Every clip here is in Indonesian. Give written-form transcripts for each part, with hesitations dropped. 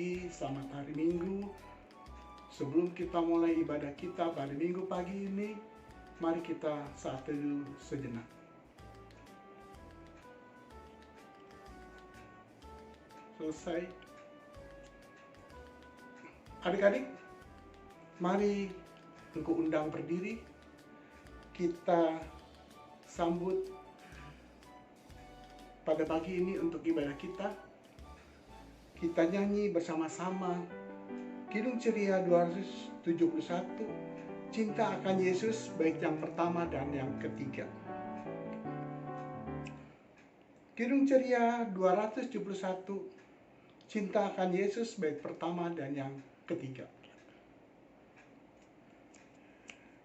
pagi, selamat hari Minggu. Sebelum kita mulai ibadah kita pada Minggu pagi ini, mari kita saat teduh sejenak. Selesai. Adik-adik, mari engkau undang berdiri. Kita sambut pada pagi ini untuk ibadah kita. Kita nyanyi bersama-sama Kidung Ceria 271, Cinta akan Yesus, baik yang pertama dan yang ketiga. Kidung Ceria 271, Cinta akan Yesus, baik pertama dan yang ketiga.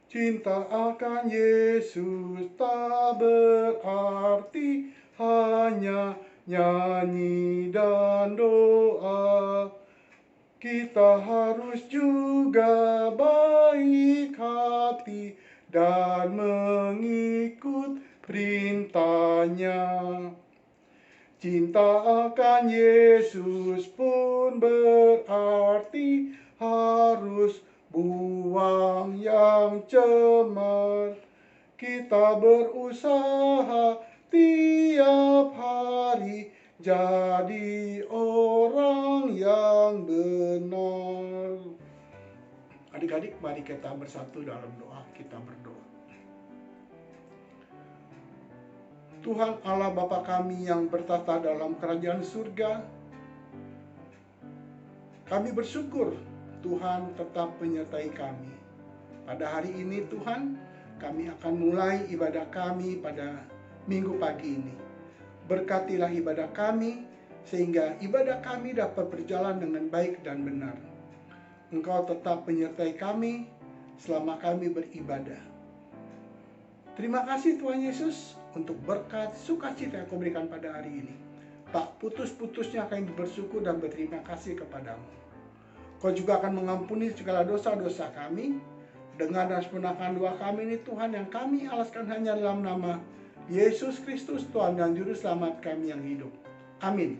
Cinta akan Yesus tak berarti hanya nyanyi dan doa. Kita harus juga baik hati dan mengikut perintahnya. Cinta akan Yesus pun berarti harus buang yang cemar. Kita berusaha tiap hari jadi orang yang benar. Adik-adik, mari kita bersatu dalam doa. Kita berdoa. Tuhan Allah Bapa kami yang bertata dalam kerajaan surga, kami bersyukur Tuhan tetap menyertai kami. Pada hari ini Tuhan, kami akan mulai ibadah kami pada Minggu pagi ini. Berkatilah ibadah kami, sehingga ibadah kami dapat berjalan dengan baik dan benar. Engkau tetap menyertai kami selama kami beribadah. Terima kasih Tuhan Yesus untuk berkat sukacita yang Kau berikan pada hari ini. Tak putus-putusnya kami bersyukur dan berterima kasih kepadamu. Kau juga akan mengampuni segala dosa-dosa kami. Dengar dan sempurnakan doa kami ini Tuhan, yang kami alaskan hanya dalam nama Yesus Kristus, Tuhan dan Juru Selamat kami yang hidup. Amin.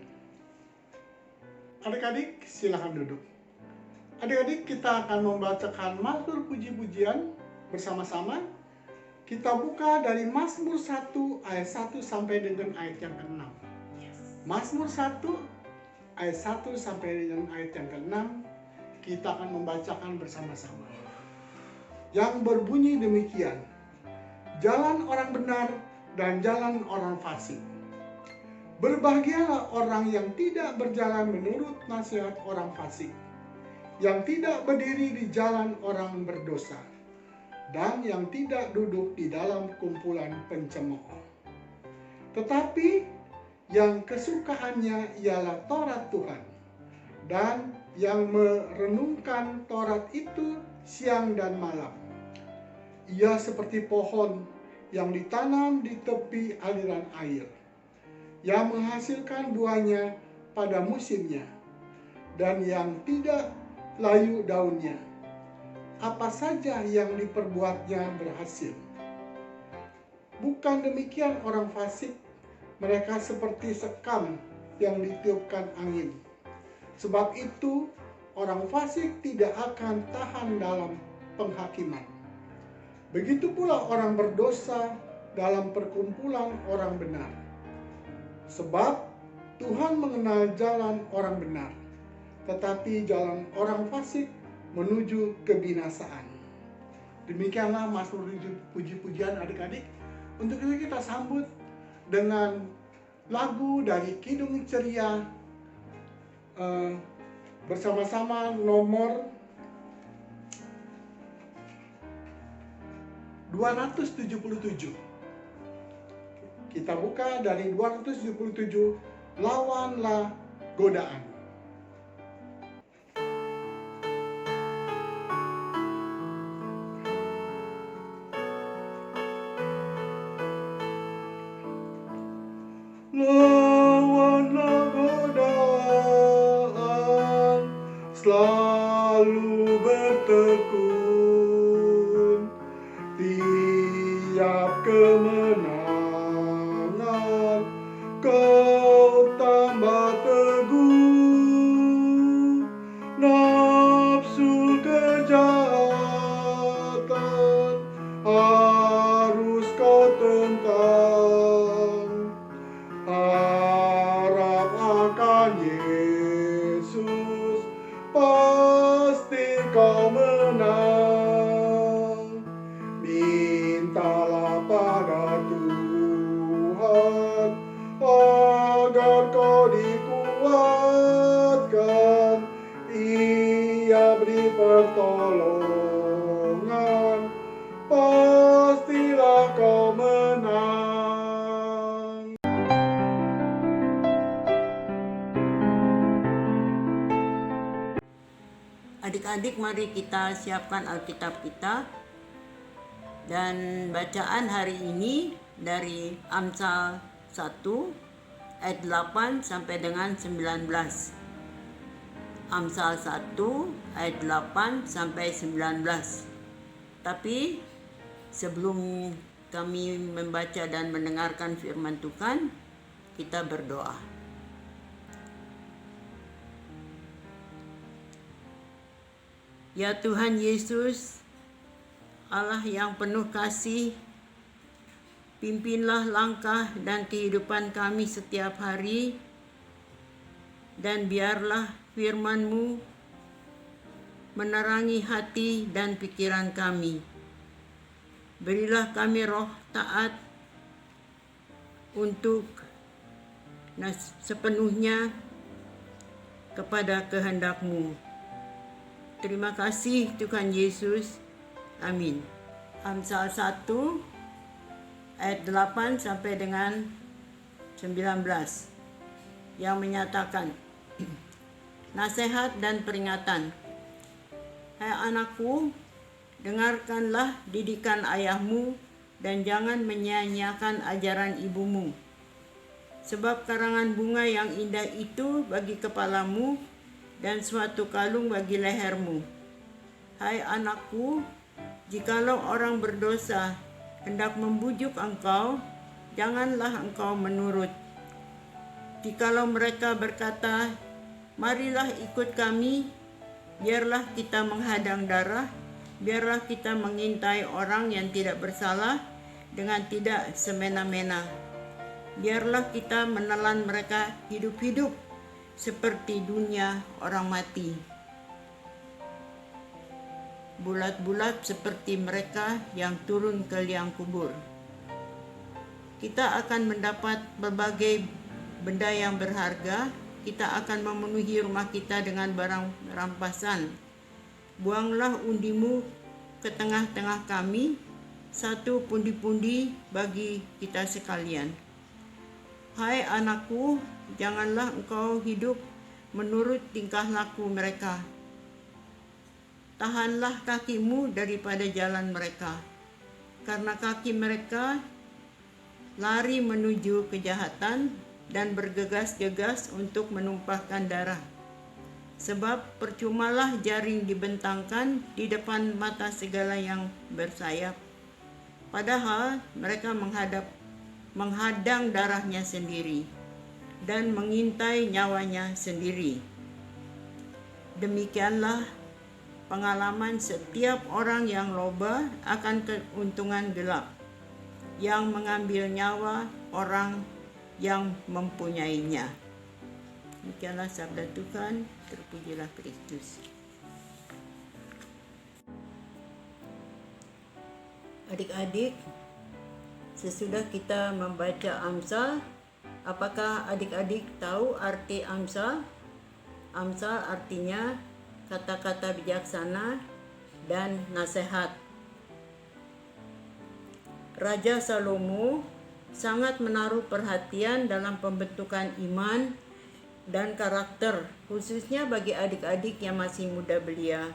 Adik-adik, silakan duduk. Adik-adik, kita akan membacakan Mazmur puji-pujian bersama-sama. Kita buka dari Mazmur 1 ayat 1 sampai dengan ayat yang ke-6. Mazmur 1 ayat 1 sampai dengan ayat yang ke-6. Kita akan membacakan bersama-sama. Yang berbunyi demikian: jalan orang benar dan jalan orang fasik. Berbahagialah orang yang tidak berjalan menurut nasihat orang fasik, yang tidak berdiri di jalan orang berdosa, dan yang tidak duduk di dalam kumpulan pencemooh. Tetapi yang kesukaannya ialah Taurat Tuhan, dan yang merenungkan Taurat itu siang dan malam. Ia seperti pohon yang ditanam di tepi aliran air, yang menghasilkan buahnya pada musimnya, dan yang tidak layu daunnya. Apa saja yang diperbuatnya berhasil. Bukan demikian orang fasik, mereka seperti sekam yang ditiupkan angin. Sebab itu orang fasik tidak akan tahan dalam penghakiman. Begitu pula orang berdosa dalam perkumpulan orang benar. Sebab Tuhan mengenal jalan orang benar, tetapi jalan orang fasik menuju kebinasaan. Demikianlah Mazmur puji-pujian adik-adik. Untuk itu kita sambut dengan lagu dari Kidung Ceria bersama-sama nomor 277. Kita buka dari 277, Lawanlah Godaan. Lawanlah godaan, selalu bertekun, tiap kemenangan kau tambah teguh. pasti kau menang. Mintalah pada Tuhan agar kau dikuatkan, Ia beri pertolongan, pastilah kau menang. Adik-adik, mari kita siapkan Alkitab kita. Dan bacaan hari ini dari Amsal 1 ayat 8 sampai dengan 19. Amsal 1 ayat 8 sampai 19. Tapi sebelum kami membaca dan mendengarkan firman Tuhan, kita berdoa. Ya Tuhan Yesus, Allah yang penuh kasih, pimpinlah langkah dan kehidupan kami setiap hari, dan biarlah firman-Mu menerangi hati dan pikiran kami. Berilah kami roh taat untuk sepenuhnya kepada kehendak-Mu. Terima kasih Tuhan Yesus. Amin. Amsal 1 ayat 8 sampai dengan 19 yang menyatakan, nasihat dan peringatan. Hai anakku, dengarkanlah didikan ayahmu dan jangan menyia-nyiakan ajaran ibumu. Sebab karangan bunga yang indah itu bagi kepalamu dan suatu kalung bagi lehermu. Hai anakku, jikalau orang berdosa hendak membujuk engkau, janganlah engkau menurut. Jikalau mereka berkata, marilah ikut kami, biarlah kita menghadang darah, biarlah kita mengintai orang yang tidak bersalah dengan tidak semena-mena. Biarlah kita menelan mereka hidup-hidup seperti dunia orang mati. Bulat-bulat seperti mereka yang turun ke liang kubur. Kita akan mendapat berbagai benda yang berharga. Kita akan memenuhi rumah kita dengan barang rampasan. Buanglah undimu ke tengah-tengah kami, satu pundi-pundi bagi kita sekalian. Hai anakku, janganlah engkau hidup menurut tingkah laku mereka. Tahanlah kakimu daripada jalan mereka, karena kaki mereka lari menuju kejahatan dan bergegas-gegas untuk menumpahkan darah. Sebab percumalah jaring dibentangkan di depan mata segala yang bersayap, padahal mereka menghadang darahnya sendiri dan mengintai nyawanya sendiri. Demikianlah pengalaman setiap orang yang loba akan keuntungan gelap, yang mengambil nyawa orang yang mempunyainya. Demikianlah sabda Tuhan, terpujilah Kristus. Adik-adik, sesudah kita membaca Amsal, apakah adik-adik tahu arti Amsal? Amsal artinya kata-kata bijaksana dan nasihat. Raja Salomo sangat menaruh perhatian dalam pembentukan iman dan karakter, khususnya bagi adik-adik yang masih muda belia.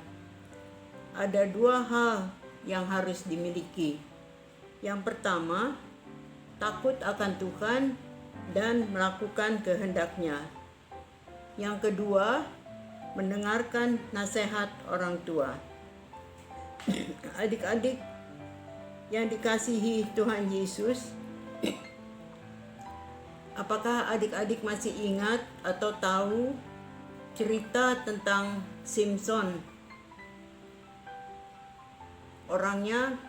Ada dua hal yang harus dimiliki. Yang pertama, takut akan Tuhan dan melakukan kehendak-Nya. Yang kedua, mendengarkan nasihat orang tua. Adik-adik yang dikasihi Tuhan Yesus, apakah adik-adik masih ingat atau tahu cerita tentang Simpson? Orangnya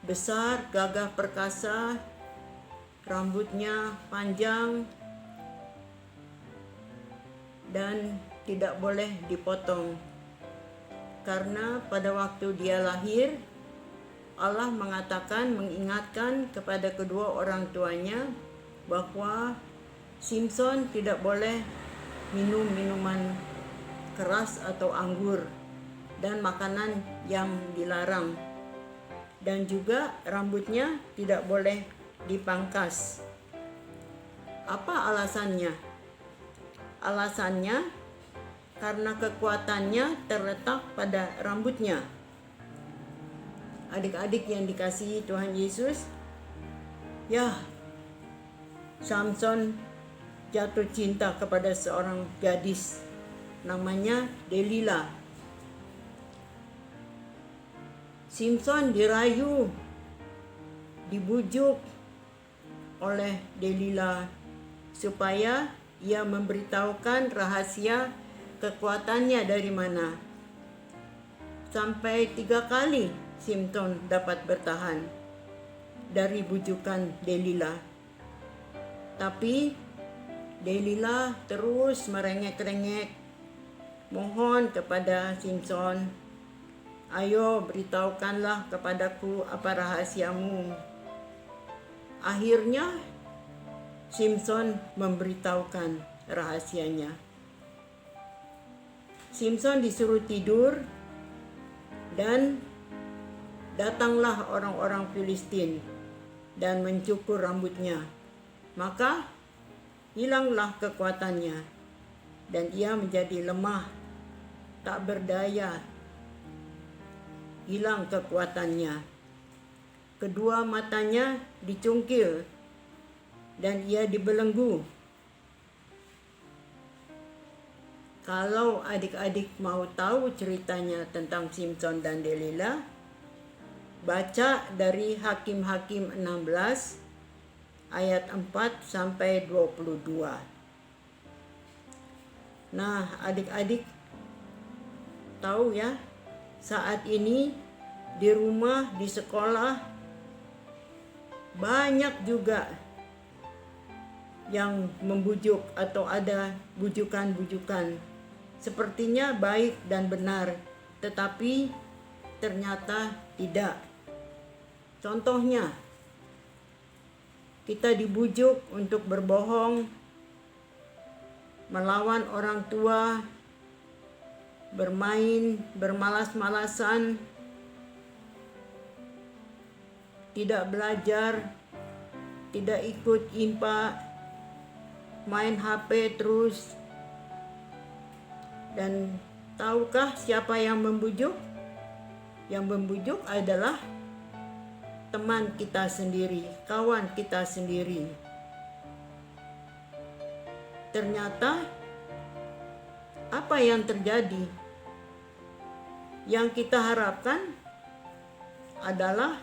besar, gagah perkasa, rambutnya panjang, dan tidak boleh dipotong. Karena pada waktu dia lahir, Allah mengingatkan kepada kedua orang tuanya bahwa Simson tidak boleh minum minuman keras atau anggur dan makanan yang dilarang. Dan juga rambutnya tidak boleh dipangkas. Apa alasannya? Alasannya karena kekuatannya terletak pada rambutnya. Adik-adik yang dikasihi Tuhan Yesus, ya, Samson jatuh cinta kepada seorang gadis namanya Delila. Simson dirayu, dibujuk oleh Delila supaya ia memberitahukan rahasia kekuatannya dari mana. Sampai 3 kali Simson dapat bertahan dari bujukan Delila. Tapi Delila terus merengek-rengek mohon kepada Simson, ayo beritahukanlah kepadaku apa rahasiamu. Akhirnya Simson memberitahukan rahasianya. Simson disuruh tidur dan datanglah orang-orang Filistin dan mencukur rambutnya. Maka hilanglah kekuatannya dan ia menjadi lemah, tak berdaya. Hilang kekuatannya. Kedua matanya dicungkil dan ia dibelenggu. Kalau adik-adik mau tahu ceritanya tentang Simson dan Delila, baca dari Hakim-Hakim 16 ayat 4 sampai 22. Nah, adik-adik tahu ya, saat ini di rumah, di sekolah banyak juga yang membujuk atau ada bujukan-bujukan. Sepertinya baik dan benar, tetapi ternyata tidak. Contohnya, kita dibujuk untuk berbohong, melawan orang tua, bermain, bermalas-malasan, tidak belajar, tidak ikut IMPA, main HP terus. Dan tahukah siapa yang membujuk? Yang membujuk adalah teman kita sendiri, kawan kita sendiri. Ternyata apa yang terjadi? Yang kita harapkan adalah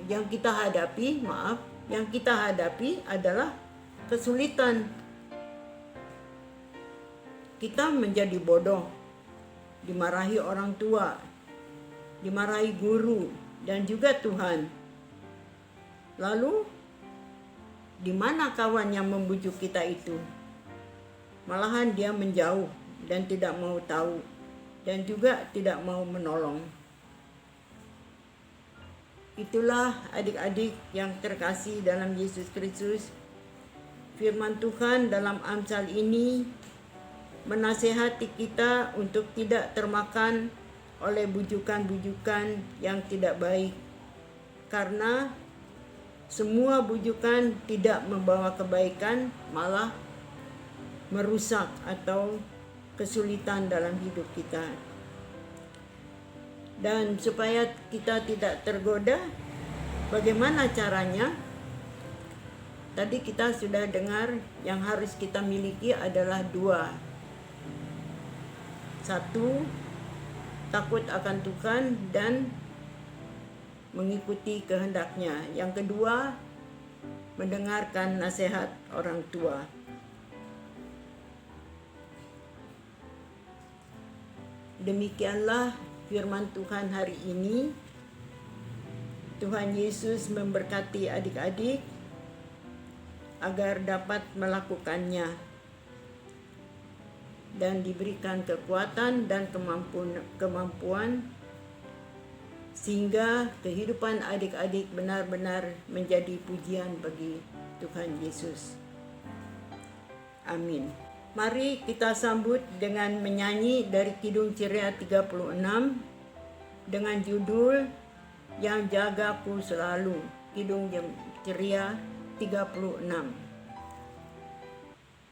yang kita hadapi adalah kesulitan. Kita menjadi bodoh, dimarahi orang tua, dimarahi guru, dan juga Tuhan. Lalu, di mana kawan yang membujuk kita itu? Malahan dia menjauh dan tidak mau tahu, dan juga tidak mau menolong. Itulah adik-adik yang terkasih dalam Yesus Kristus. Firman Tuhan dalam Amsal ini menasihati kita untuk tidak termakan oleh bujukan-bujukan yang tidak baik. Karena semua bujukan tidak membawa kebaikan, malah merusak atau kesulitan dalam hidup kita. Dan supaya kita tidak tergoda, bagaimana caranya? Tadi kita sudah dengar yang harus kita miliki adalah 2. 1, takut akan Tuhan dan mengikuti kehendaknya. Yang kedua, mendengarkan nasihat orang tua. Demikianlah firman Tuhan hari ini. Tuhan Yesus memberkati adik-adik. agar dapat melakukannya dan diberikan kekuatan dan kemampuan sehingga kehidupan adik-adik benar-benar menjadi pujian bagi Tuhan Yesus. Amin. Mari kita sambut dengan menyanyi dari Kidung Ceria 36 dengan judul Yang Jagaku Selalu. Kidung Ceria 36.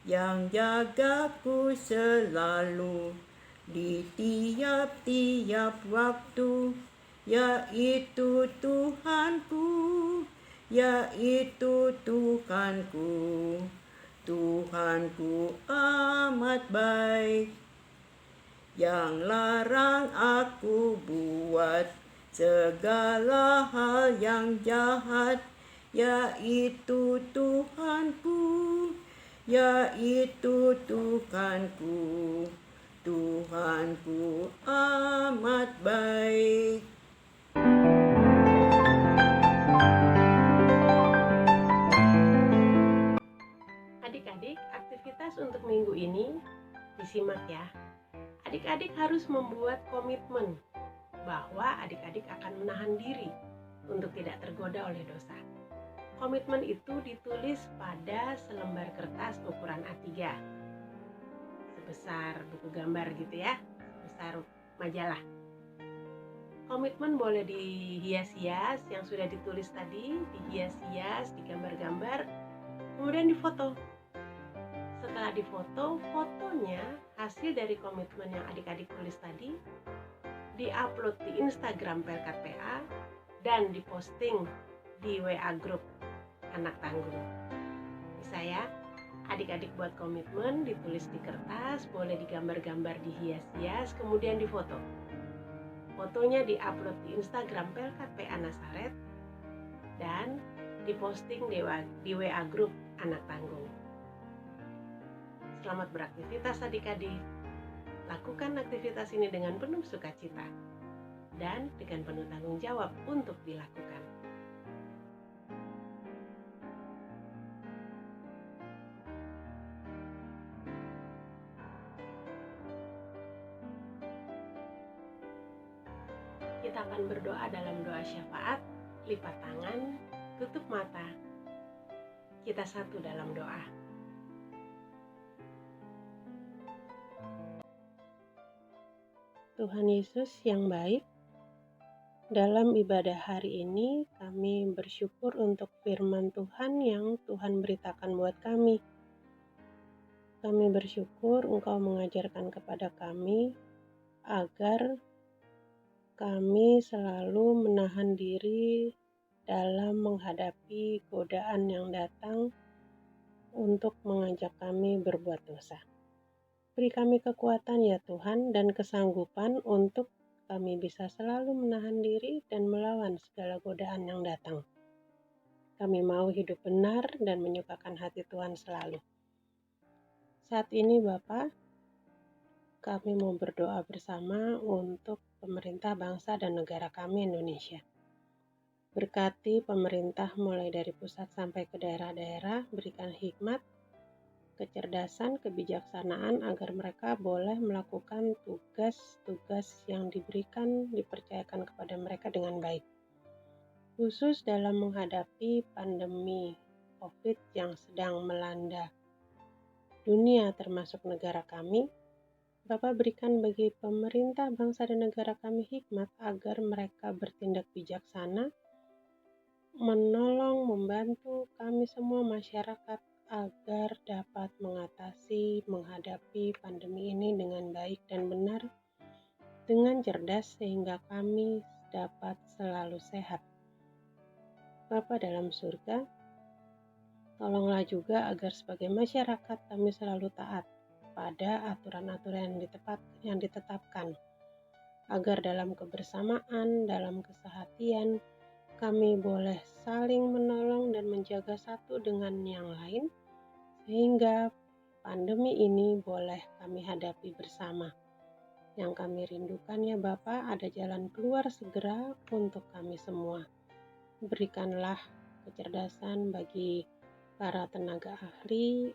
Yang jagaku selalu di tiap-tiap waktu, yaitu Tuhanku, yaitu Tuhanku. Tuhanku amat baik, yang larang aku buat segala hal yang jahat, yaitu Tuhanku, yaitu Tuhanku. Tuhanku amat baik. Adik-adik, aktivitas untuk minggu ini disimak ya. Adik-adik harus membuat komitmen bahwa adik-adik akan menahan diri untuk tidak tergoda oleh dosa. Komitmen itu ditulis pada selembar kertas ukuran A3 sebesar buku gambar gitu ya, sebesar majalah. Komitmen boleh dihias-hias yang sudah ditulis tadi, dihias-hias, digambar-gambar, kemudian difoto. Setelah difoto, fotonya hasil dari komitmen yang adik-adik tulis tadi diupload di Instagram Pelkat PA dan diposting di WA Group Anak Tanggung. Bisa ya, adik-adik buat komitmen, ditulis di kertas, boleh digambar-gambar, dihias-hias, kemudian difoto. Fotonya diupload di Instagram Pelkat PA Nasaret dan diposting di WA Group Anak Tanggung. Selamat beraktivitas adik-adik. Lakukan aktivitas ini dengan penuh sukacita dan dengan penuh tanggung jawab untuk dilakukan. Kita akan berdoa dalam doa syafaat, lipat tangan, tutup mata. Kita satu dalam doa. Tuhan Yesus yang baik, dalam ibadah hari ini kami bersyukur untuk firman Tuhan yang Tuhan beritakan buat kami. Kami bersyukur Engkau mengajarkan kepada kami agar kami selalu menahan diri dalam menghadapi godaan yang datang untuk mengajak kami berbuat dosa. Beri kami kekuatan ya Tuhan dan kesanggupan untuk kami bisa selalu menahan diri dan melawan segala godaan yang datang. Kami mau hidup benar dan menyukakan hati Tuhan selalu. Saat ini Bapa, kami mau berdoa bersama untuk pemerintah bangsa dan negara kami Indonesia. Berkati pemerintah mulai dari pusat sampai ke daerah-daerah, berikan hikmat, kecerdasan, kebijaksanaan agar mereka boleh melakukan tugas-tugas yang dipercayakan kepada mereka dengan baik. Khusus dalam menghadapi pandemi COVID yang sedang melanda dunia termasuk negara kami, Bapak berikan bagi pemerintah bangsa dan negara kami hikmat agar mereka bertindak bijaksana, menolong, membantu kami semua masyarakat agar dapat menghadapi pandemi ini dengan baik dan benar, dengan cerdas sehingga kami dapat selalu sehat. Bapa dalam surga, tolonglah juga agar sebagai masyarakat kami selalu taat pada aturan-aturan yang ditetapkan, agar dalam kebersamaan, dalam kesehatian, kami boleh saling menolong dan menjaga satu dengan yang lain, sehingga pandemi ini boleh kami hadapi bersama. Yang kami rindukan ya Bapa, ada jalan keluar segera untuk kami semua. Berikanlah kecerdasan bagi para tenaga ahli,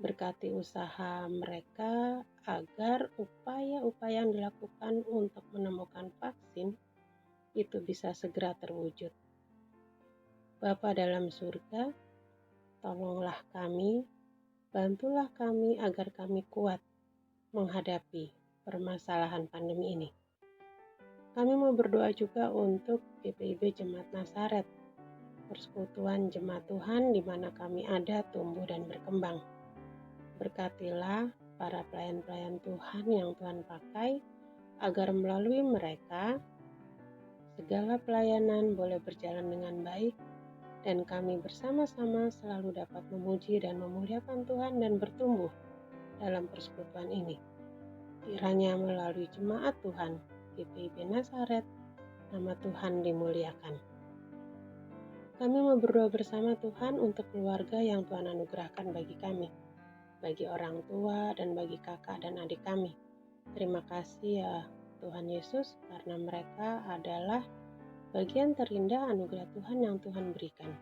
berkati usaha mereka agar upaya-upaya yang dilakukan untuk menemukan vaksin itu bisa segera terwujud. Bapa dalam surga, tolonglah kami, bantulah kami agar kami kuat menghadapi permasalahan pandemi ini. Kami mau berdoa juga untuk GPIB Jemaat Nazaret, persekutuan jemaat Tuhan di mana kami ada, tumbuh dan berkembang. Berkatilah para pelayan-pelayan Tuhan yang Tuhan pakai agar melalui mereka segala pelayanan boleh berjalan dengan baik dan kami bersama-sama selalu dapat memuji dan memuliakan Tuhan dan bertumbuh dalam persekutuan ini. Kiranya melalui jemaat Tuhan GPIB Nazaret, nama Tuhan dimuliakan. Kami mau berdoa bersama Tuhan untuk keluarga yang Tuhan anugerahkan bagi kami, bagi orang tua dan bagi kakak dan adik kami. Terima kasih ya Tuhan Yesus, karena mereka adalah bagian terindah anugerah Tuhan yang Tuhan berikan.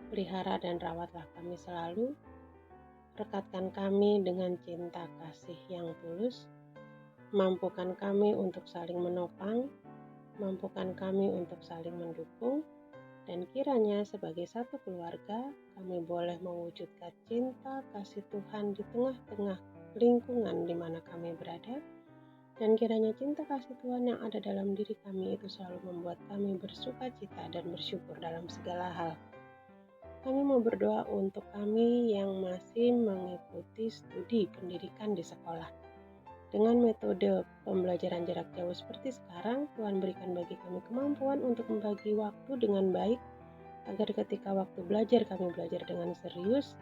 Pelihara dan rawatlah kami selalu, rekatkan kami dengan cinta kasih yang tulus, mampukan kami untuk saling menopang, mampukan kami untuk saling mendukung, dan kiranya sebagai satu keluarga kami boleh mewujudkan cinta kasih Tuhan di tengah-tengah lingkungan di mana kami berada, dan kiranya cinta kasih Tuhan yang ada dalam diri kami itu selalu membuat kami bersuka cita dan bersyukur dalam segala hal. Kami mau berdoa untuk kami yang masih mengikuti studi pendidikan di sekolah. Dengan metode pembelajaran jarak jauh seperti sekarang, Tuhan berikan bagi kami kemampuan untuk membagi waktu dengan baik, agar ketika waktu belajar kami belajar dengan serius,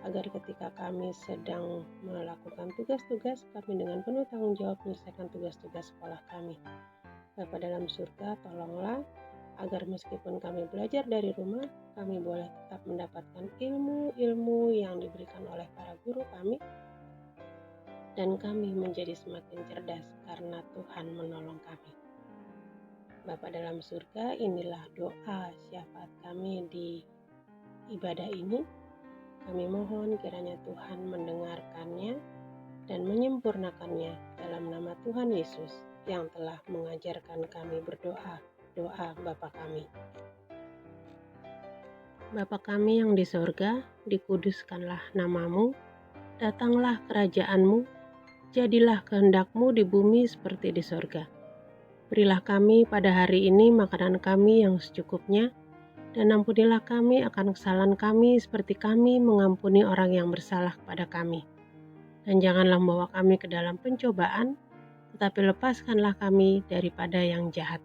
agar ketika kami sedang melakukan tugas-tugas kami dengan penuh tanggung jawab menyelesaikan tugas-tugas sekolah kami. Bapa dalam surga, tolonglah agar meskipun kami belajar dari rumah, kami boleh tetap mendapatkan ilmu-ilmu yang diberikan oleh para guru kami, dan kami menjadi semakin cerdas karena Tuhan menolong kami. Bapa dalam surga, inilah doa syafaat kami di ibadah ini. Kami mohon kiranya Tuhan mendengarkannya dan menyempurnakannya dalam nama Tuhan Yesus yang telah mengajarkan kami berdoa, doa Bapa kami. Bapa kami yang di sorga, dikuduskanlah namamu, datanglah kerajaanmu, jadilah kehendak-Mu di bumi seperti di sorga. Berilah kami pada hari ini makanan kami yang secukupnya, dan ampunilah kami akan kesalahan kami seperti kami mengampuni orang yang bersalah kepada kami. Dan janganlah membawa kami ke dalam pencobaan, tetapi lepaskanlah kami daripada yang jahat.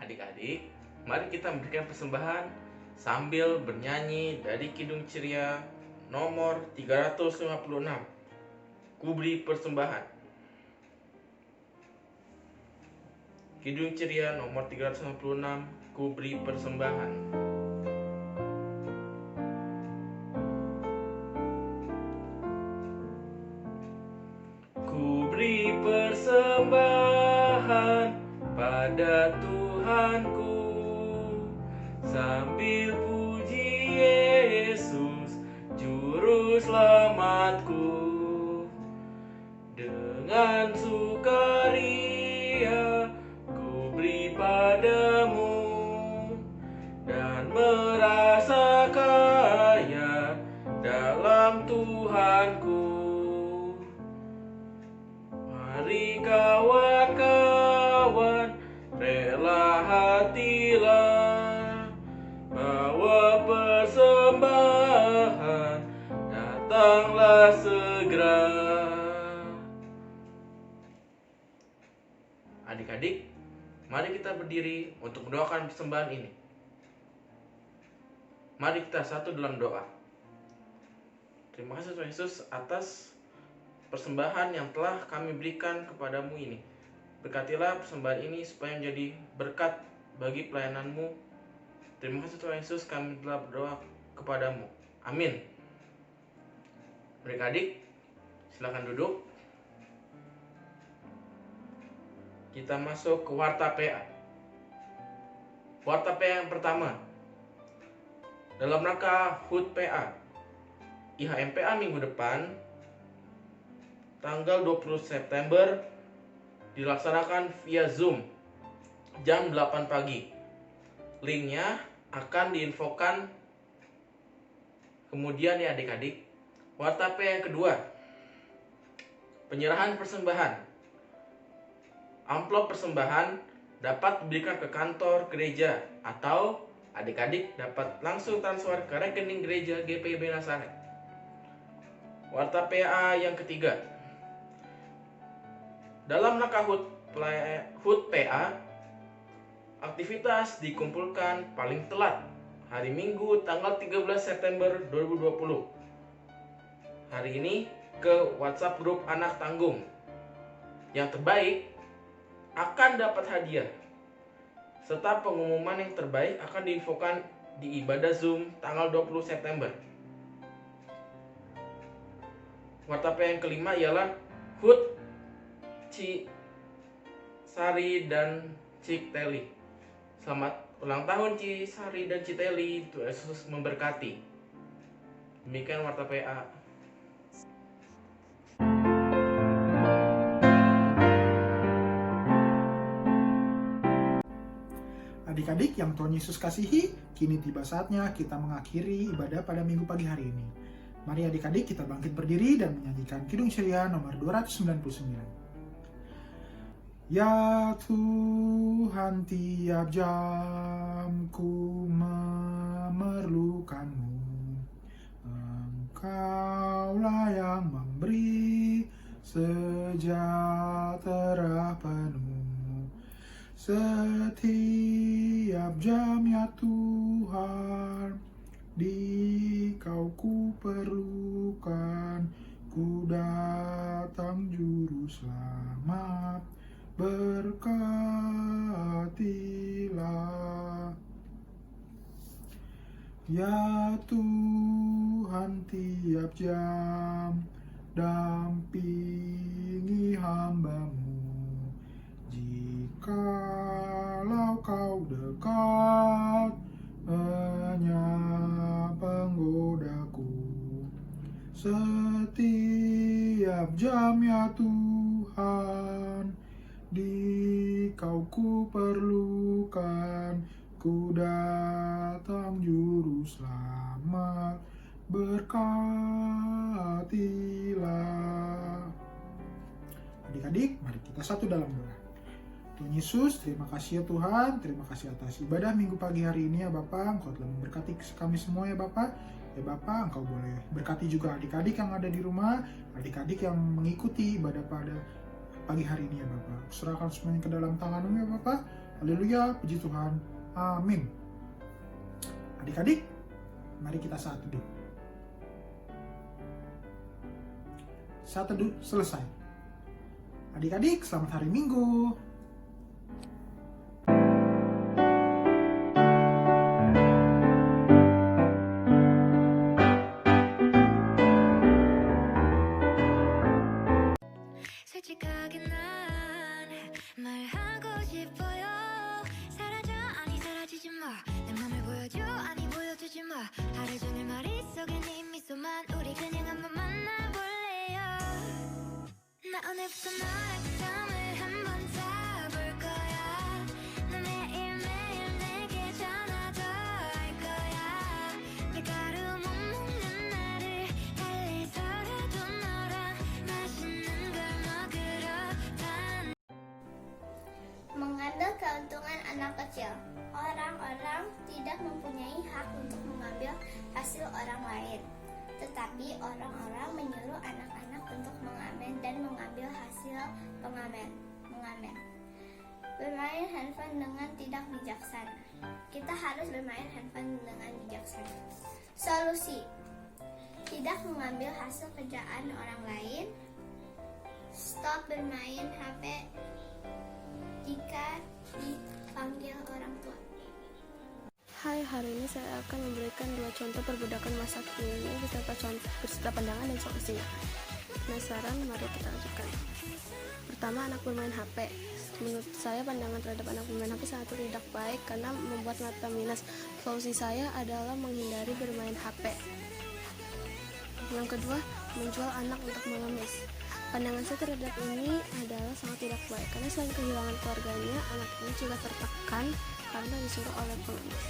Adik-adik, mari kita memberikan persembahan sambil bernyanyi dari Kidung Ceria nomor 356. Ku beri persembahan. Kidung Ceria nomor 356, ku beri persembahan. Ku beri persembahan pada Tuhanku, sambil puji Yesus juru selamatku. Dengan sukaria ku beri padamu, dan merasa kaya dalam Tuhanku. Mari kawan-kawan, rela hatilah, bawa persembahan, datanglah segera. berdiri untuk mendoakan persembahan ini. Mari kita satu dalam doa. Terima kasih Tuhan Yesus atas persembahan yang telah kami berikan kepadamu ini. Berkatilah persembahan ini supaya menjadi berkat bagi pelayananmu. Terima kasih Tuhan Yesus, kami telah berdoa kepadamu. Amin. Adik-adik, silakan duduk. Kita masuk ke warta PA. Warta PA yang pertama. Dalam rangka HUT PA, IHMPA minggu depan, tanggal 20 September, dilaksanakan via Zoom, jam 8 pagi. Linknya akan diinfokan kemudian ya adik-adik. Warta PA yang kedua, penyerahan persembahan. Amplop persembahan dapat diberikan ke kantor gereja atau adik-adik dapat langsung transfer ke rekening gereja GPIB Nazaret. Warta PA yang ketiga, dalam rangka HUT PA, aktivitas dikumpulkan paling telat hari Minggu tanggal 13 September 2020. Hari ini ke WhatsApp grup anak tanggung. Yang terbaik akan dapat hadiah, serta pengumuman yang terbaik akan diinfokan di ibadah Zoom tanggal 20 September. Warta PA yang kelima ialah HUT Cisari dan Citeli. Selamat ulang tahun Cisari dan Citeli, Tuhan Yesus memberkati. Demikian warta PA. Adik-adik yang Tuhan Yesus kasihi, kini tiba saatnya kita mengakhiri ibadah pada minggu pagi hari ini. Mari adik-adik kita bangkit berdiri dan menyanyikan Kidung Ceria nomor 299. Ya Tuhan, tiap jam ku memerlukanmu. Engkaulah yang memberi sejahtera penuh. Setiap jam ya Tuhan, di Kau ku perlukan, ku datang juru selamat, berkatilah. Ya Tuhan, tiap jam dampingi hamba-Mu. Jikalau Kau dekat, hanya penggodaku. Setiap jam ya Tuhan, di Kau ku perlukan, ku datang juru selamat, berkatilah. Adik-adik, mari kita satu dalam doa. Tuhan Yesus, terima kasih ya Tuhan, terima kasih atas ibadah minggu pagi hari ini ya Bapak. Engkau telah memberkati kami semua ya Bapak. Ya Bapak, Engkau boleh berkati juga adik-adik yang ada di rumah, adik-adik yang mengikuti ibadah pada pagi hari ini ya Bapak. Serahkan semuanya ke dalam tangan-Mu ya Bapak. Haleluya, puji Tuhan. Amin. Adik-adik, mari kita saat teduh. Saat teduh selesai. Adik-adik, selamat hari Minggu. 솔직하게 난 말하고 싶어요. 사라져 아니 사라지지 마. 내 맘을 보여줘 아니 보여주지 마. 하루 종일 머릿속에 네 미소만, 우리 그냥 한번 만나볼래요. 나 오늘부터 너랑 잠을 한번 자볼 거야. 너 매일매일 내게 전화도 할 거야. 밀가루 못 먹는 나를 달래서라도 너랑 맛있는 걸 먹으러 Mengambil keuntungan anak kecil. Orang-orang tidak mempunyai hak untuk mengambil hasil orang lain, tetapi orang-orang menyuruh anak-anak untuk mengamen dan mengambil hasil pengamen. Bermain handphone dengan tidak bijaksana. Kita harus bermain handphone dengan bijaksana. Solusi: tidak mengambil hasil kerjaan orang lain. Stop bermain HP jika dipanggil orang tua. Hai, hari ini saya akan memberikan 2 contoh perbudakan masa kini beserta pandangan dan solusinya. Penasaran? Mari kita lanjutkan. Pertama, anak bermain HP. Menurut saya pandangan terhadap anak bermain HP sangat tidak baik karena membuat mata minus. Solusi saya adalah menghindari bermain HP. Yang kedua, menjual anak untuk mengemis. Pandangan saya terhadap ini adalah sangat tidak baik karena selain kehilangan keluarganya, anak ini juga tertekan karena disuruh oleh pengemis.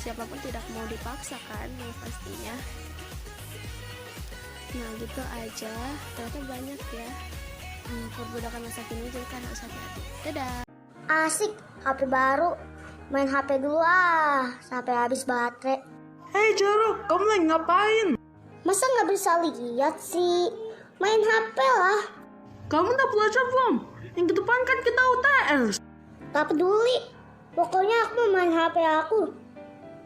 Siapapun tidak mau dipaksakan, yang pastinya. Nah, gitu aja. Ternyata banyak ya perbudakan masa kini, jadi kan harus hati-hati. Dadah. Asik, HP baru. Main HP dulu sampai habis baterai. Hei Jaruk, kamu lagi ngapain? Masa nggak bisa lihat sih? Main HP lah. Kamu udah belajar belum? Minggu depan kan kita UTS. Tak peduli. Pokoknya aku mau main HP aku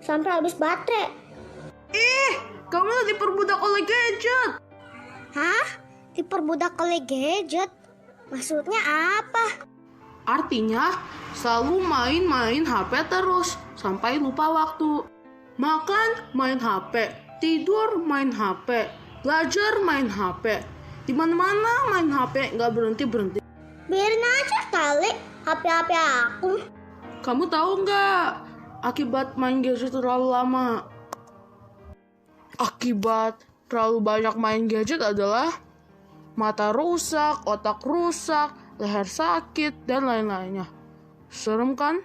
sampai habis baterai. Kamu udah diperbudak oleh gadget. Hah? Diperbudak oleh gadget? Maksudnya apa? Artinya selalu main HP terus sampai lupa waktu. Makan main HP, tidur main HP, belajar main HP. Di mana-mana main HP, nggak berhenti. Biarin aja kali HP aku. Kamu tahu nggak akibat main gadget terlalu lama? Akibat terlalu banyak main gadget adalah mata rusak, otak rusak, leher sakit, dan lain-lainnya. Serem kan?